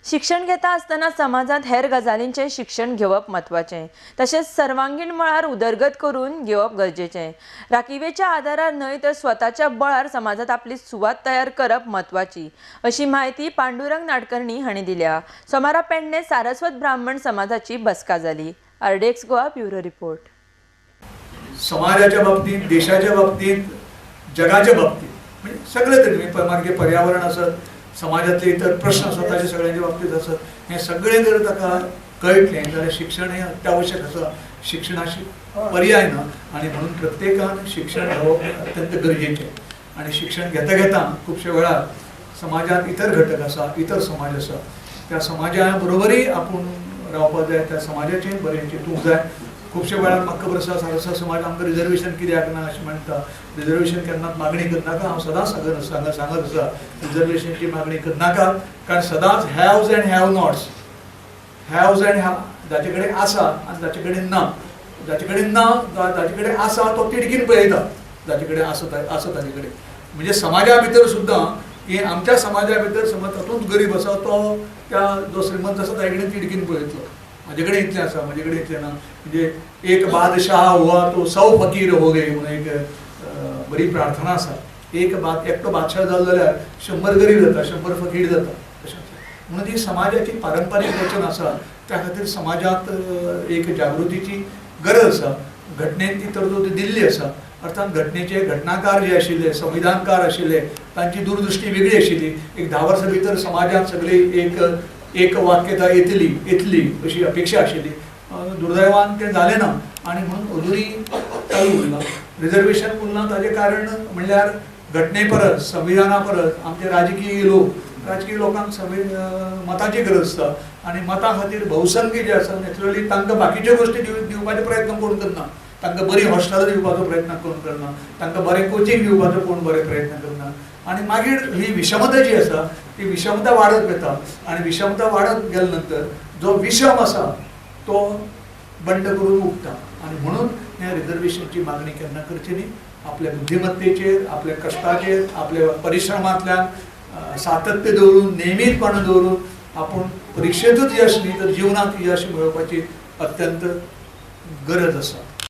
शिक्षण घेता आसतना समाजात हेर गजालींचे शिक्षण घेवप महत्वाचें, तशेंच सर्वांगीण मळार उदरगत करून घेवप गरजेचें। राखीवेच्या आदारार न्हय तर स्वताच्या बळार समाजात आपली सुवात तयार करप महत्वाची, अशी माहिती पांडुरंग नाडकर्णी हांणी दिल्या। सोमारा पेडणे सारस्वत ब्राह्मण समाजाची बसका जाली। RDX Goa bureau report. समाजाच्या बाबतीत, देशाच्या बाबतीत, जगाच्या बाबतीत म्हणजे सगळे तरी मागे पर्यावरण असत, समाजातले इतर प्रश्न स्वतःच्या सगळ्यांच्या बाबतीत असत, हे सगळे जर ताका कळटले जाल्यार शिक्षण हे अत्यावश्यक आसा। शिक्षणाची पर्याय ना आणि म्हणून प्रत्येकान शिक्षण घेवप अत्यंत गरजेचें। आणि शिक्षण घेता घेता खुबशे वेळार समाजात इतर घटक आसा, इतर समाज आसा, त्या समाजा बरोबरय आपूण रावपाक जाय, त्या समाजाचें बरें चिंतूंक जाय। खुबशे वेळार म्हाका खबर आसा सारस्वत समाज आमकां रिजर्वेशन कित्याक ना अशें म्हणटा। रिजर्वेशन केन्नाच मागणी करनाका, हांव सदांच सांगत आसा रिजर्वेशनची मागणी करनाका, कारण सदांच haves and have nots, haves and have, जाचे कडेन आसा आनी जाचे कडेन ना, जाचे कडेन ना जाचे कडेन आसा तो तिडकीन पळयता जाचे कडेन आसा ताचे कडेन। म्हणजे समाजा भितर सुद्दां की आमच्या समाजा भितर समज तातूंत गरीब आसा तो त्या जो श्रीमंत आसा ताचे कडेन तिडकीन पळयतलो, म्हजे कडेन इतलें आसा म्हजे कडेन इतलें ना। म्हणजे एक बादशाह हुआ तो 100 फकीर हो गए म्हणून एक बरी प्रार्थना आसा। एकटो बादशाह जालो जाल्यार 100 गरीब जाता, 100 फकीर जाता अशें आसा। म्हणून ती समाजाची पारंपारीक वचन आसा, त्या खातीर समाजात एक जागृतीची गरज आसा। घटनेन ती तरतूद दिल्ली आसा, अर्थात घटनेचे घटनाकार जे आशिल्ले, संविधानकार आशिल्ले, तांची दूरदृश्टी वेगळी आशिल्ली। एक 10 वर्सां भितर समाजात सगळी एक वाक्यता येतली अशी अपेक्षा आशिल्ली, दुर्दैवान तें जालें ना आनी म्हणून अजुनूय चालू उरलां। रिजर्वेशन उरलां ताजें कारण म्हणल्यार घटने परस, संविधाना परस आमचे राजकीय लोकांक मताची गरज आसता आनी मता खातीर भोवसंख्य जे आसा नॅचरली तांकां बाकीच्यो गोश्टी दिवपाचो प्रयत्न कोण करना, तांकां बरी हॉस्टेलां दिवपाचो प्रयत्न कोण करना, तांकां बरें कोचिंग दिवपाचो कोण बरें प्रयत्न करना। आणि मागीर ही विशमता जी आसा ती विशमता वाडत वता आणि विशमता वाडत गेल्या नंतर जो विशम आसा तो बंड करून उठता। आणि म्हणून ह्या रिजर्वेशनची मागणी केन्ना करची न्ही, आपल्या बुद्धिमत्तेचेर, आपल्या कश्टाचेर, आपल्या परिश्रमांतल्यान सातत्य दवरून, नेमीतपणां दवरून आपूण परीक्षेंतूच यश न्ही तर जिवनांत यश मेळोवपाची अत्यंत गरज आसा।